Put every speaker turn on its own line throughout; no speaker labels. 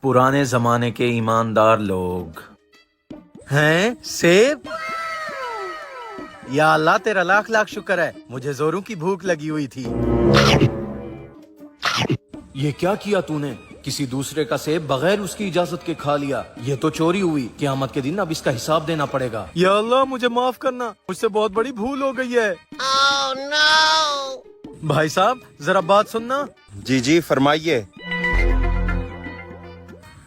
पुराने जमाने के ईमानदार लोग हैं। सेब? या अल्लाह तेरा लाख लाख शुक्र है, मुझे जोरों की भूख लगी हुई थी। ये क्या किया तूने? किसी दूसरे का सेब बगैर उसकी इजाजत के खा लिया। ये तो चोरी हुई। क़यामत के दिन अब इसका हिसाब देना पड़ेगा। या अल्लाह मुझे माफ करना, मुझसे बहुत बड़ी भूल हो गई है।
Oh, no!
भाई साहब जरा बात सुनना।
जी जी फरमाइए।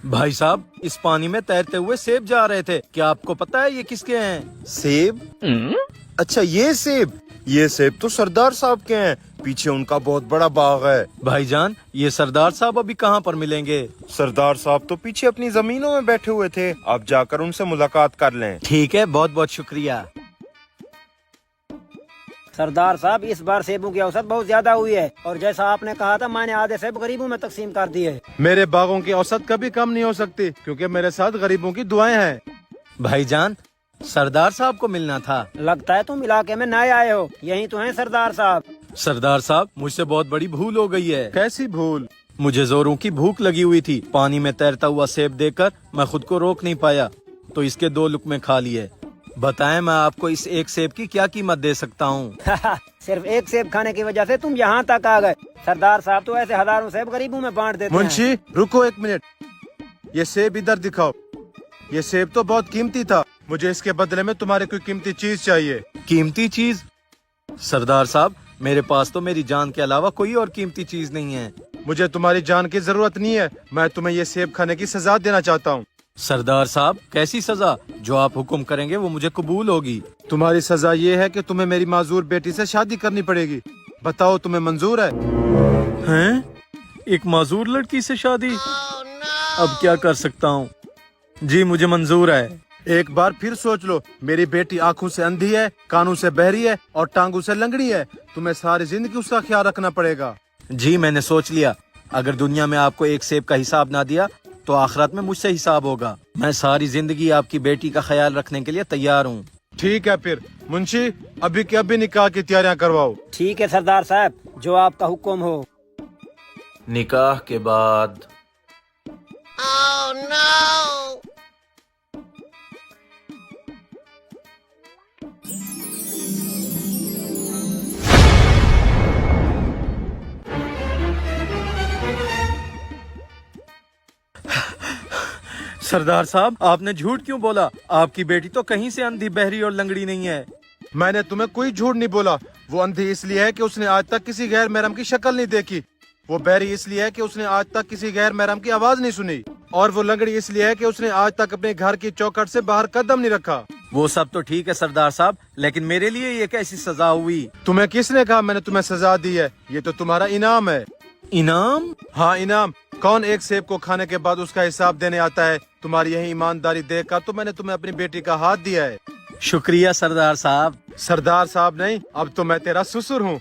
भाई साहब इस पानी में तैरते हुए सेब जा रहे थे, क्या आपको पता है ये किसके हैं?
सेब? अच्छा ये सेब तो सरदार साहब के हैं। पीछे उनका बहुत बड़ा बाग है।
भाईजान ये सरदार साहब अभी कहाँ पर मिलेंगे?
सरदार साहब तो पीछे अपनी जमीनों में बैठे हुए थे, आप जाकर उनसे मुलाकात कर लें।
ठीक है, बहुत बहुत शुक्रिया।
सरदार साहब इस बार सेबों की औसत बहुत ज्यादा हुई है और जैसा आपने कहा था मैंने आधे सेब गरीबों में तकसीम कर दिए।
मेरे बागों की औसत कभी कम नहीं हो सकती क्योंकि मेरे साथ गरीबों की दुआएं हैं।
भाईजान सरदार साहब को मिलना था।
लगता है तुम इलाके में नए आए हो, यही तो हैं सरदार साहब।
सरदार साहब मुझसे बहुत बड़ी भूल हो गई है।
कैसी भूल?
मुझे जोरों की भूख लगी हुई थी। पानी में तैरता हुआ सेब देखकर मैं खुद को रोक नहीं पाया तो इसके 2 लुकमे खा लिए। बताएं मैं आपको इस एक सेब की क्या कीमत दे सकता हूँ?
सिर्फ एक सेब खाने की वजह से तुम यहाँ तक आ गए। सरदार साहब तो ऐसे हजारों सेब गरीबों में बांट देते हैं।
मुंशी रुको 1 मिनट, ये सेब इधर दिखाओ। ये सेब तो बहुत कीमती था, मुझे इसके बदले में तुम्हारी कोई कीमती चीज चाहिए।
कीमती चीज? सरदार साहब मेरे पास तो मेरी जान के अलावा कोई और कीमती चीज नहीं है।
मुझे तुम्हारी जान की जरूरत नहीं है, मैं तुम्हें ये सेब खाने की सजा देना चाहता हूँ।
सरदार साहब कैसी सजा? जो आप हुक्म करेंगे वो मुझे कबूल होगी।
तुम्हारी सजा ये है कि तुम्हें मेरी माजूर बेटी से शादी करनी पड़ेगी। बताओ तुम्हें मंजूर है?
हैं? एक माजूर लड़की से शादी? अब क्या कर सकता हूँ? जी मुझे मंजूर है।
एक बार फिर सोच लो, मेरी बेटी आंखों से अंधी है, कानों से बहरी है और टांगों से लंगड़ी है। तुम्हें सारी जिंदगी उसका ख्याल रखना पड़ेगा।
जी मैंने सोच लिया, अगर दुनिया में आपको एक सेब का हिसाब ना दिया तो आखिरत में मुझसे हिसाब होगा। मैं सारी जिंदगी आपकी बेटी का ख्याल रखने के लिए तैयार हूँ।
ठीक है फिर मुंशी, अभी के अभी निकाह की तैयारियां करवाओ।
ठीक है सरदार साहब, जो आपका हुक्म हो।
निकाह के बाद
Oh, no!
सरदार साहब आपने झूठ क्यों बोला? आपकी बेटी तो कहीं से अंधी बहरी और लंगड़ी नहीं है।
मैंने तुम्हें कोई झूठ नहीं बोला। वो अंधी इसलिए है कि उसने आज तक किसी गैर महरम की शक्ल नहीं देखी। वो बहरी इसलिए है कि उसने आज तक किसी गैर महरम की आवाज नहीं सुनी। और वो लंगड़ी इसलिए है कि उसने आज तक अपने घर की चौखट से बाहर कदम नहीं रखा।
वो सब तो ठीक है सरदार साहब, लेकिन मेरे लिए ये कैसी सजा हुई?
तुम्हें किसने कहा मैंने तुम्हें सजा दी है? ये तो तुम्हारा इनाम है।
इनाम?
हाँ इनाम। कौन एक सेब को खाने के बाद उसका हिसाब देने आता है? तुम्हारी यही ईमानदारी देखकर तो मैंने तुम्हें अपनी बेटी का हाथ दिया है।
शुक्रिया सरदार साहब।
सरदार साहब नहीं, अब तो मैं तेरा ससुर हूँ।